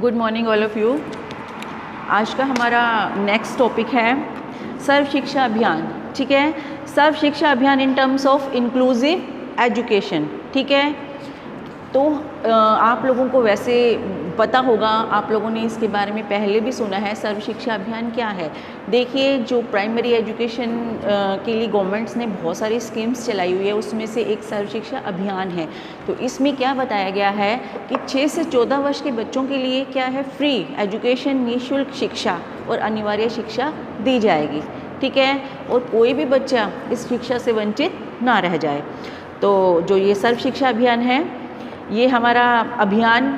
Good morning all of you. आज का हमारा नेक्स्ट टॉपिक है सर्व शिक्षा अभियान। ठीक है, सर्व शिक्षा अभियान in terms of inclusive education. ठीक है, तो आप लोगों को वैसे पता होगा, आप लोगों ने इसके बारे में पहले भी सुना है। सर्व शिक्षा अभियान क्या है? देखिए, जो प्राइमरी एजुकेशन के लिए गवर्नमेंट्स ने बहुत सारी स्कीम्स चलाई हुई है, उसमें से एक सर्व शिक्षा अभियान है। तो इसमें क्या बताया गया है कि 6 से 14 वर्ष के बच्चों के लिए क्या है, फ्री एजुकेशन, निःशुल्क शिक्षा और अनिवार्य शिक्षा दी जाएगी। ठीक है, और कोई भी बच्चा इस शिक्षा से वंचित ना रह जाए। तो जो ये सर्व शिक्षा अभियान है, ये हमारा अभियान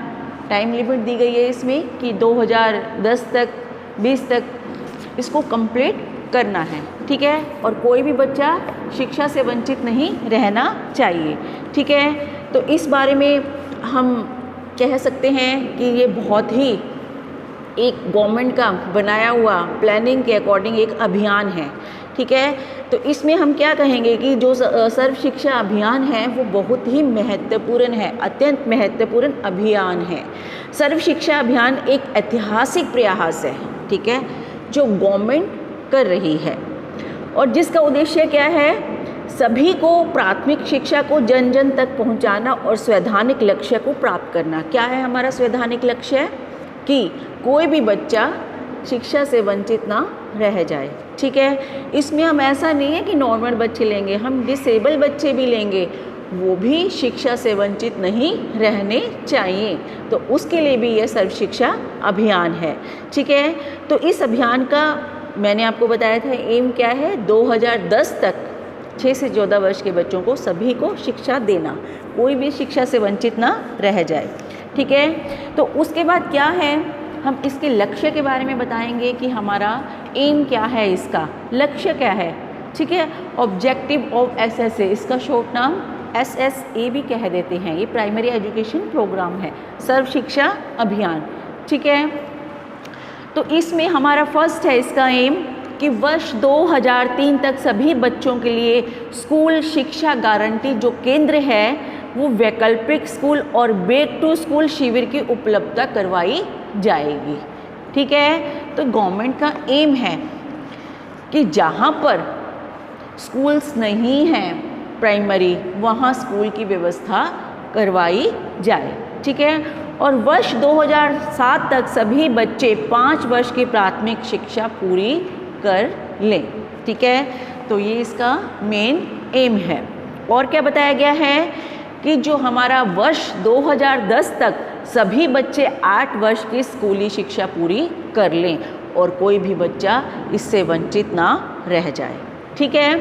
टाइम लिमिट दी गई है इसमें कि 2010 तक 20 तक इसको कंप्लीट करना है। ठीक है, और कोई भी बच्चा शिक्षा से वंचित नहीं रहना चाहिए। ठीक है, तो इस बारे में हम कह सकते हैं कि ये बहुत ही एक गवर्नमेंट का बनाया हुआ प्लानिंग के अकॉर्डिंग एक अभियान है। ठीक है, तो इसमें हम क्या कहेंगे कि जो सर्व शिक्षा अभियान है वो बहुत ही महत्वपूर्ण है, अत्यंत महत्वपूर्ण अभियान है। सर्व शिक्षा अभियान एक ऐतिहासिक प्रयास है, ठीक है, जो गवर्नमेंट कर रही है और जिसका उद्देश्य क्या है, सभी को प्राथमिक शिक्षा को जन जन तक पहुंचाना और संवैधानिक लक्ष्य को प्राप्त करना। क्या है हमारा संवैधानिक लक्ष्य? कि कोई भी बच्चा शिक्षा से वंचित ना रह जाए। ठीक है, इसमें हम ऐसा नहीं है कि नॉर्मल बच्चे लेंगे, हम डिसेबल बच्चे भी लेंगे, वो भी शिक्षा से वंचित नहीं रहने चाहिए। तो उसके लिए भी यह सर्व शिक्षा अभियान है। ठीक है, तो इस अभियान का मैंने आपको बताया था एम क्या है, 2010 तक 6 से 14 वर्ष के बच्चों को सभी को शिक्षा देना, कोई भी शिक्षा से वंचित ना रह जाए। ठीक है, तो उसके बाद क्या है, हम इसके लक्ष्य के बारे में बताएंगे कि हमारा एम क्या है, इसका लक्ष्य क्या है। ठीक है, ऑब्जेक्टिव ऑफ SSA, इसका शॉर्ट नाम SSA भी कह देते हैं। ये प्राइमरी एजुकेशन प्रोग्राम है, सर्व शिक्षा अभियान। ठीक है, तो इसमें हमारा फर्स्ट है इसका एम कि वर्ष 2003 तक सभी बच्चों के लिए स्कूल शिक्षा गारंटी जो केंद्र है वो वैकल्पिक स्कूल और बैक टू स्कूल शिविर की उपलब्धता करवाई जाएगी। ठीक है, तो गवर्नमेंट का एम है कि जहाँ पर स्कूल्स नहीं हैं प्राइमरी, वहाँ स्कूल की व्यवस्था करवाई जाए। ठीक है, और वर्ष 2007 तक सभी बच्चे 5 वर्ष की प्राथमिक शिक्षा पूरी कर लें। ठीक है, तो ये इसका मेन एम है। और क्या बताया गया है कि जो हमारा वर्ष 2010 तक सभी बच्चे 8 वर्ष की स्कूली शिक्षा पूरी कर लें और कोई भी बच्चा इससे वंचित ना रह जाए। ठीक है,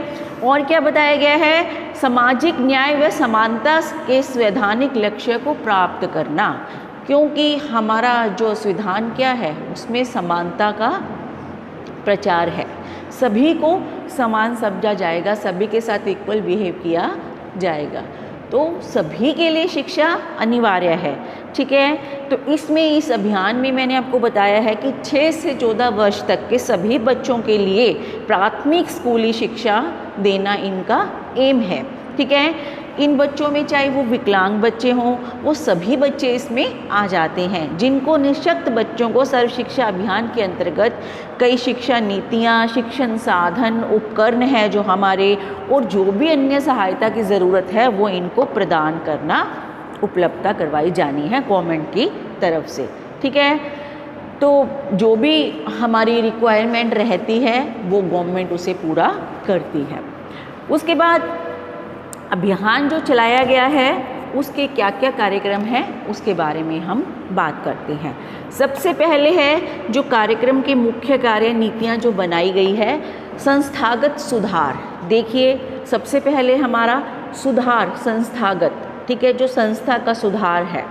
और क्या बताया गया है, सामाजिक न्याय व समानता के संवैधानिक लक्ष्य को प्राप्त करना, क्योंकि हमारा जो संविधान क्या है उसमें समानता का प्रचार है, सभी को समान समझा जाएगा, सभी के साथ इक्वल बिहेव किया जाएगा, तो सभी के लिए शिक्षा अनिवार्य है। ठीक है, तो इसमें इस अभियान में मैंने आपको बताया है कि 6 से 14 वर्ष तक के सभी बच्चों के लिए प्राथमिक स्कूली शिक्षा देना इनका एम है। ठीक है, इन बच्चों में चाहे वो विकलांग बच्चे हों, वो सभी बच्चे इसमें आ जाते हैं, जिनको निःशक्त बच्चों को सर्व शिक्षा अभियान के अंतर्गत कई शिक्षा नीतियाँ, शिक्षण साधन, उपकरण है जो हमारे, और जो भी अन्य सहायता की ज़रूरत है वो इनको प्रदान करना, उपलब्धता करवाई जानी है गवर्नमेंट की तरफ से। ठीक है, तो जो भी हमारी रिक्वायरमेंट रहती है वो गवर्नमेंट उसे पूरा करती है। उसके बाद अभियान जो चलाया गया है उसके क्या क्या कार्यक्रम हैं उसके बारे में हम बात करते हैं। सबसे पहले है जो कार्यक्रम के मुख्य कार्य नीतियाँ जो बनाई गई है, संस्थागत सुधार। देखिए, सबसे पहले हमारा सुधार संस्थागत, ठीक है, जो संस्था का सुधार है,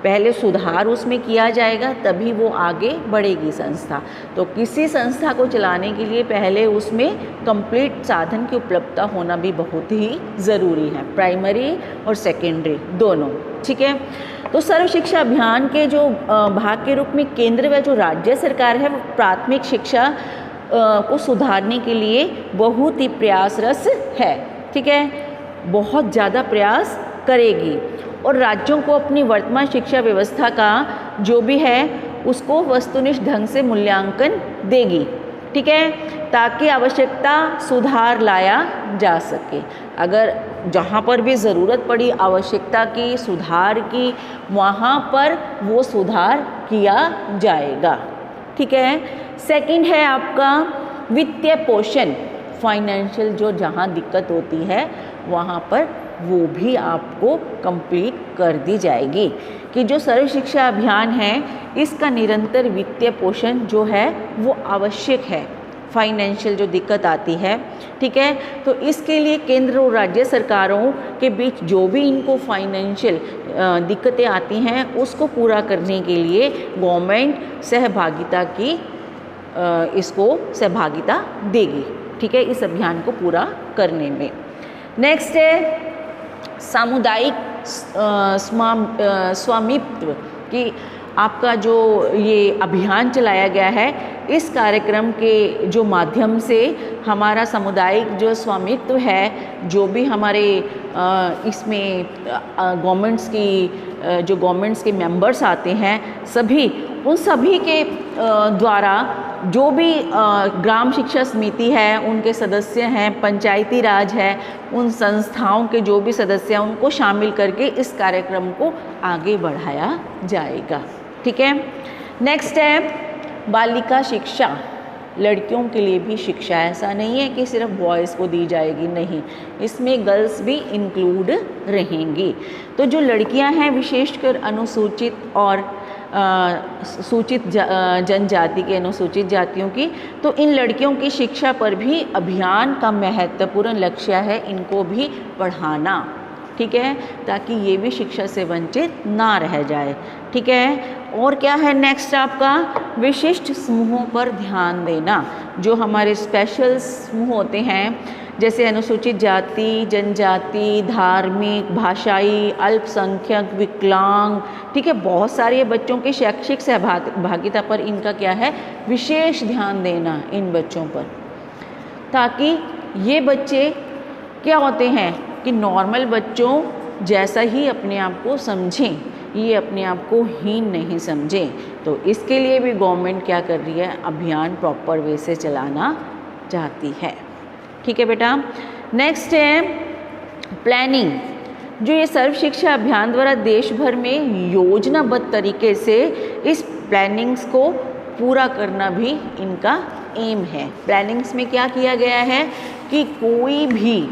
पहले सुधार उसमें किया जाएगा तभी वो आगे बढ़ेगी संस्था। तो किसी संस्था को चलाने के लिए पहले उसमें कंप्लीट साधन की उपलब्धता होना भी बहुत ही ज़रूरी है, प्राइमरी और सेकेंडरी दोनों। ठीक है, तो सर्व शिक्षा अभियान के जो भाग के रूप में केंद्र व जो राज्य सरकार है वो प्राथमिक शिक्षा को सुधारने के लिए बहुत ही प्रयासरत है। ठीक है, बहुत ज़्यादा प्रयास करेगी और राज्यों को अपनी वर्तमान शिक्षा व्यवस्था का जो भी है उसको वस्तुनिष्ठ ढंग से मूल्यांकन देगी, ठीक है, ताकि आवश्यकता सुधार लाया जा सके। अगर जहाँ पर भी ज़रूरत पड़ी आवश्यकता की, सुधार की, वहाँ पर वो सुधार किया जाएगा, ठीक है। सेकंड है आपका वित्तीय पोषण, फाइनेंशियल जो जहाँ दिक्कत होती है वहाँ पर वो भी आपको कंप्लीट कर दी जाएगी कि जो सर्व शिक्षा अभियान है इसका निरंतर वित्तीय पोषण जो है वो आवश्यक है, फाइनेंशियल जो दिक्कत आती है, ठीक है। तो इसके लिए केंद्र और राज्य सरकारों के बीच जो भी इनको फाइनेंशियल दिक्कतें आती हैं उसको पूरा करने के लिए गवर्नमेंट सहभागिता की इसको सहभागिता देगी, ठीक है, इस अभियान को पूरा करने में। नेक्स्ट है सामुदायिक स्वामित्व कि आपका जो ये अभियान चलाया गया है इस कार्यक्रम के जो माध्यम से हमारा सामुदायिक जो स्वामित्व है, जो भी हमारे इसमें गवर्नमेंट्स के मेंबर्स आते हैं सभी, उन सभी के द्वारा जो भी ग्राम शिक्षा समिति है उनके सदस्य हैं, पंचायती राज है, उन संस्थाओं के जो भी सदस्य हैं उनको शामिल करके इस कार्यक्रम को आगे बढ़ाया जाएगा, ठीक है। नेक्स्ट है बालिका शिक्षा, लड़कियों के लिए भी शिक्षा, ऐसा नहीं है कि सिर्फ बॉयज़ को दी जाएगी, नहीं, इसमें गर्ल्स भी इंक्लूड रहेंगी। तो जो लड़कियां हैं विशेषकर अनुसूचित और सूचित जनजाति के अनुसूचित जातियों की, तो इन लड़कियों की शिक्षा पर भी अभियान का महत्वपूर्ण लक्ष्य है इनको भी पढ़ाना, ठीक है, ताकि ये भी शिक्षा से वंचित ना रह जाए, ठीक है। और क्या है नेक्स्ट आपका विशिष्ट समूहों पर ध्यान देना, जो हमारे स्पेशल समूह होते हैं जैसे अनुसूचित जाति, जनजाति, धार्मिक, भाषाई, अल्पसंख्यक, विकलांग, ठीक है, बहुत सारे बच्चों के शैक्षिक सहभागिता पर इनका क्या है विशेष ध्यान देना इन बच्चों पर, ताकि ये बच्चे क्या होते हैं कि नॉर्मल बच्चों जैसा ही अपने आप को समझें, ये अपने आप को हीन नहीं समझें। तो इसके लिए भी गवर्नमेंट क्या कर रही है, अभियान प्रॉपर वे से चलाना चाहती है, ठीक है बेटा। नेक्स्ट है प्लानिंग, जो ये सर्व शिक्षा अभियान द्वारा देश भर में योजनाबद्ध तरीके से इस प्लानिंग्स को पूरा करना भी इनका एम है। प्लानिंग्स में क्या किया गया है कि कोई भी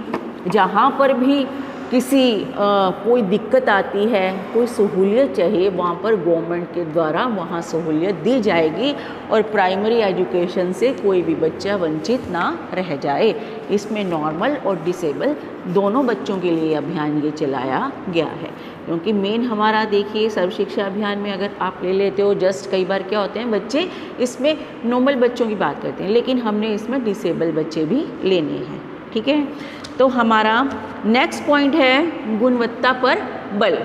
जहाँ पर भी कोई दिक्कत आती है, कोई सहूलियत चाहिए, वहाँ पर गवर्नमेंट के द्वारा वहाँ सहूलियत दी जाएगी और प्राइमरी एजुकेशन से कोई भी बच्चा वंचित ना रह जाए। इसमें नॉर्मल और डिसेबल दोनों बच्चों के लिए अभियान ये चलाया गया है, क्योंकि मेन हमारा देखिए सर्व शिक्षा अभियान में अगर आप ले लेते हो जस्ट कई बार क्या होते हैं बच्चे इसमें नॉर्मल बच्चों की बात करते हैं, लेकिन हमने इसमें डिसेबल बच्चे भी लेने हैं, ठीक है। तो हमारा नेक्स्ट पॉइंट है गुणवत्ता पर बल,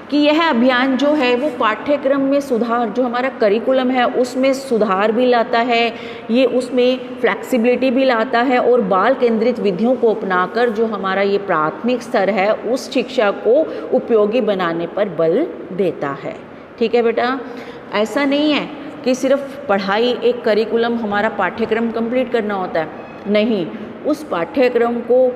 कि यह अभियान जो है वो पाठ्यक्रम में सुधार, जो हमारा करिकुलम है उसमें सुधार भी लाता है, ये उसमें फ्लेक्सिबिलिटी भी लाता है और बाल केंद्रित विधियों को अपनाकर जो हमारा ये प्राथमिक स्तर है उस शिक्षा को उपयोगी बनाने पर बल देता है, ठीक है बेटा। ऐसा नहीं है कि सिर्फ पढ़ाई, एक करिकुलम हमारा पाठ्यक्रम कंप्लीट करना होता है, नहीं, उस पाठ्यक्रम को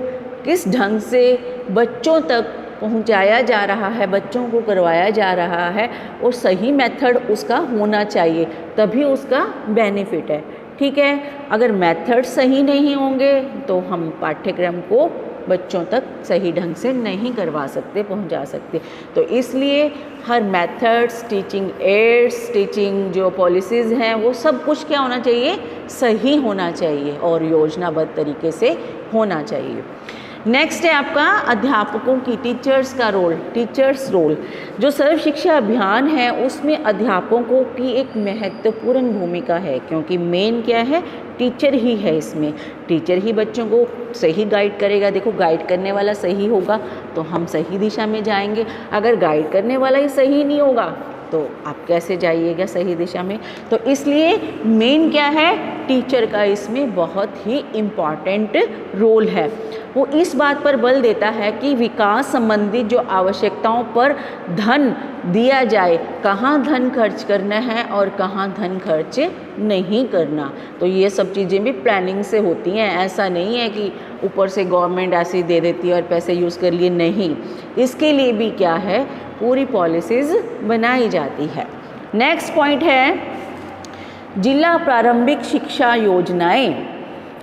किस ढंग से बच्चों तक पहुंचाया जा रहा है, बच्चों को करवाया जा रहा है और सही मेथड उसका होना चाहिए, तभी उसका बेनिफिट है, ठीक है। अगर मेथड सही नहीं होंगे तो हम पाठ्यक्रम को बच्चों तक सही ढंग से नहीं करवा सकते, पहुंचा सकते। तो इसलिए हर मेथड्स, टीचिंग एड्स, टीचिंग जो पॉलिसीज़ हैं वो सब कुछ क्या होना चाहिए, सही होना चाहिए और योजनाबद्ध तरीके से होना चाहिए। नेक्स्ट है आपका अध्यापकों की, टीचर्स का रोल, टीचर्स रोल। जो सर्व शिक्षा अभियान है उसमें अध्यापकों की एक महत्वपूर्ण भूमिका है, क्योंकि मेन क्या है, टीचर ही है इसमें, टीचर ही बच्चों को सही गाइड करेगा। देखो गाइड करने वाला सही होगा तो हम सही दिशा में जाएंगे, अगर गाइड करने वाला ही सही नहीं होगा तो आप कैसे जाइएगा सही दिशा में। तो इसलिए मेन क्या है, टीचर का इसमें बहुत ही इम्पॉर्टेंट रोल है। वो इस बात पर बल देता है कि विकास संबंधी जो आवश्यकताओं पर धन दिया जाए, कहाँ धन खर्च करना है और कहाँ धन खर्च नहीं करना। तो ये सब चीज़ें भी प्लानिंग से होती हैं, ऐसा नहीं है कि ऊपर से गवर्नमेंट ऐसे ही दे देती है और पैसे यूज़ कर लिए, नहीं, इसके लिए भी क्या है, पूरी पॉलिसीज़ बनाई जाती है। नेक्स्ट पॉइंट है जिला प्रारंभिक शिक्षा योजनाएं।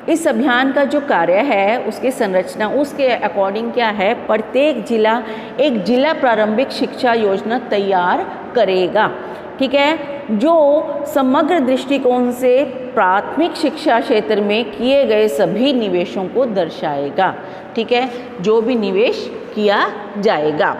इस अभियान का जो कार्य है, उसकी संरचना, उसके अकॉर्डिंग क्या है, प्रत्येक जिला एक जिला प्रारंभिक शिक्षा योजना तैयार करेगा, ठीक है, जो समग्र दृष्टिकोण से प्राथमिक शिक्षा क्षेत्र में किए गए सभी निवेशों को दर्शाएगा, ठीक है, जो भी निवेश किया जाएगा।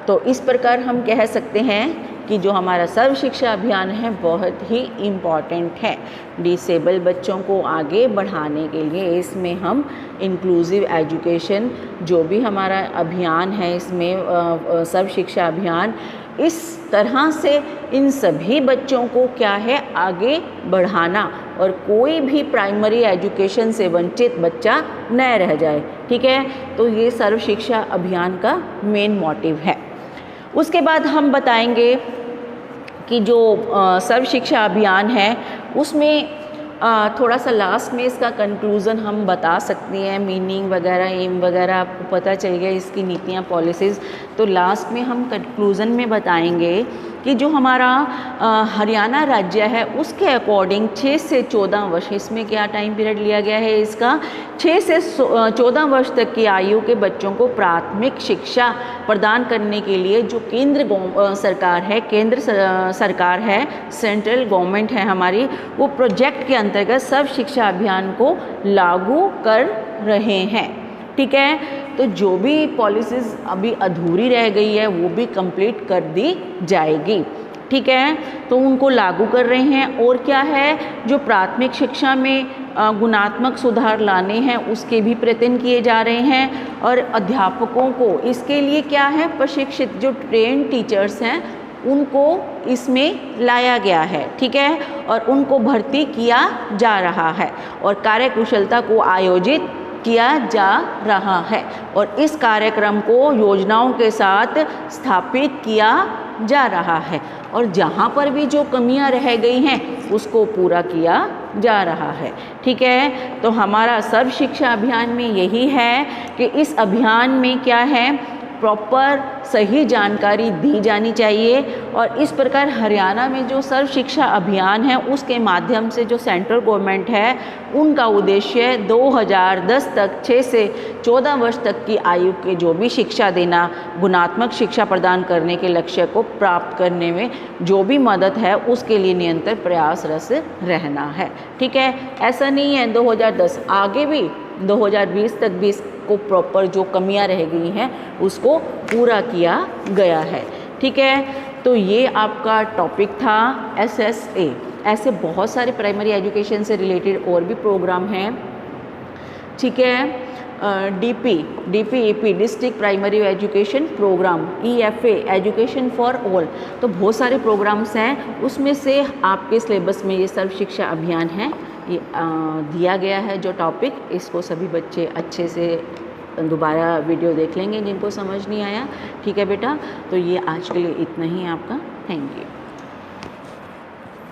तो इस प्रकार हम कह सकते हैं कि जो हमारा सर्व शिक्षा अभियान है बहुत ही इम्पॉर्टेंट है डिसेबल बच्चों को आगे बढ़ाने के लिए। इसमें हम इंक्लूसिव एजुकेशन, जो भी हमारा अभियान है, इसमें सर्व शिक्षा अभियान इस तरह से इन सभी बच्चों को क्या है, आगे बढ़ाना और कोई भी प्राइमरी एजुकेशन से वंचित बच्चा न रह जाए, ठीक है। तो ये सर्व शिक्षा अभियान का मेन मोटिव है। उसके बाद हम बताएंगे कि जो सर्व शिक्षा अभियान है उसमें थोड़ा सा लास्ट में इसका कंक्लूज़न हम बता सकते हैं, मीनिंग वगैरह, एम वगैरह आपको पता चल गया, इसकी नीतियाँ, पॉलिसीज़। तो लास्ट में हम कंक्लूज़न में बताएंगे कि जो हमारा हरियाणा राज्य है उसके अकॉर्डिंग 6 से 14 वर्ष, इसमें क्या टाइम पीरियड लिया गया है इसका, 6 से 14 वर्ष तक की आयु के बच्चों को प्राथमिक शिक्षा प्रदान करने के लिए जो केंद्र सरकार है, सरकार है, सेंट्रल गवर्नमेंट है हमारी, वो प्रोजेक्ट के अंतर्गत सर्व शिक्षा अभियान को लागू कर रहे हैं, ठीक है। तो जो भी पॉलिसीज़ अभी अधूरी रह गई है वो भी कंप्लीट कर दी जाएगी, ठीक है। तो उनको लागू कर रहे हैं। और क्या है, जो प्राथमिक शिक्षा में गुणात्मक सुधार लाने हैं उसके भी प्रयत्न किए जा रहे हैं। और अध्यापकों को इसके लिए क्या है, प्रशिक्षित जो ट्रेन टीचर्स हैं उनको इसमें लाया गया है, ठीक है, और उनको भर्ती किया जा रहा है और कार्यकुशलता को आयोजित किया जा रहा है और इस कार्यक्रम को योजनाओं के साथ स्थापित किया जा रहा है और जहाँ पर भी जो कमियां रह गई हैं उसको पूरा किया जा रहा है, ठीक है। तो हमारा सर्व शिक्षा अभियान में यही है कि इस अभियान में क्या है, प्रॉपर सही जानकारी दी जानी चाहिए। और इस प्रकार हरियाणा में जो सर्व शिक्षा अभियान है उसके माध्यम से जो सेंट्रल गवर्नमेंट है उनका उद्देश्य 2010 तक 6 से 14 वर्ष तक की आयु के जो भी शिक्षा देना, गुणात्मक शिक्षा प्रदान करने के लक्ष्य को प्राप्त करने में जो भी मदद है उसके लिए निरंतर प्रयासरत रहना है, ठीक है। ऐसा नहीं है 2010, आगे भी 2020 तक भी को प्रॉपर जो कमियां रह गई हैं उसको पूरा किया गया है, ठीक है। तो ये आपका टॉपिक था SSA। ऐसे बहुत सारे प्राइमरी एजुकेशन से रिलेटेड और भी प्रोग्राम हैं, ठीक है। DPEP district primary education programme, EFA education for all, तो बहुत सारे प्रोग्राम्स हैं। उसमें से आपके सिलेबस में ये सर्व शिक्षा अभियान है, ये दिया गया है जो टॉपिक, इसको सभी बच्चे अच्छे से दोबारा वीडियो देख लेंगे जिनको समझ नहीं आया, ठीक है बेटा। तो ये आज के लिए इतना ही आपका, थैंक यू।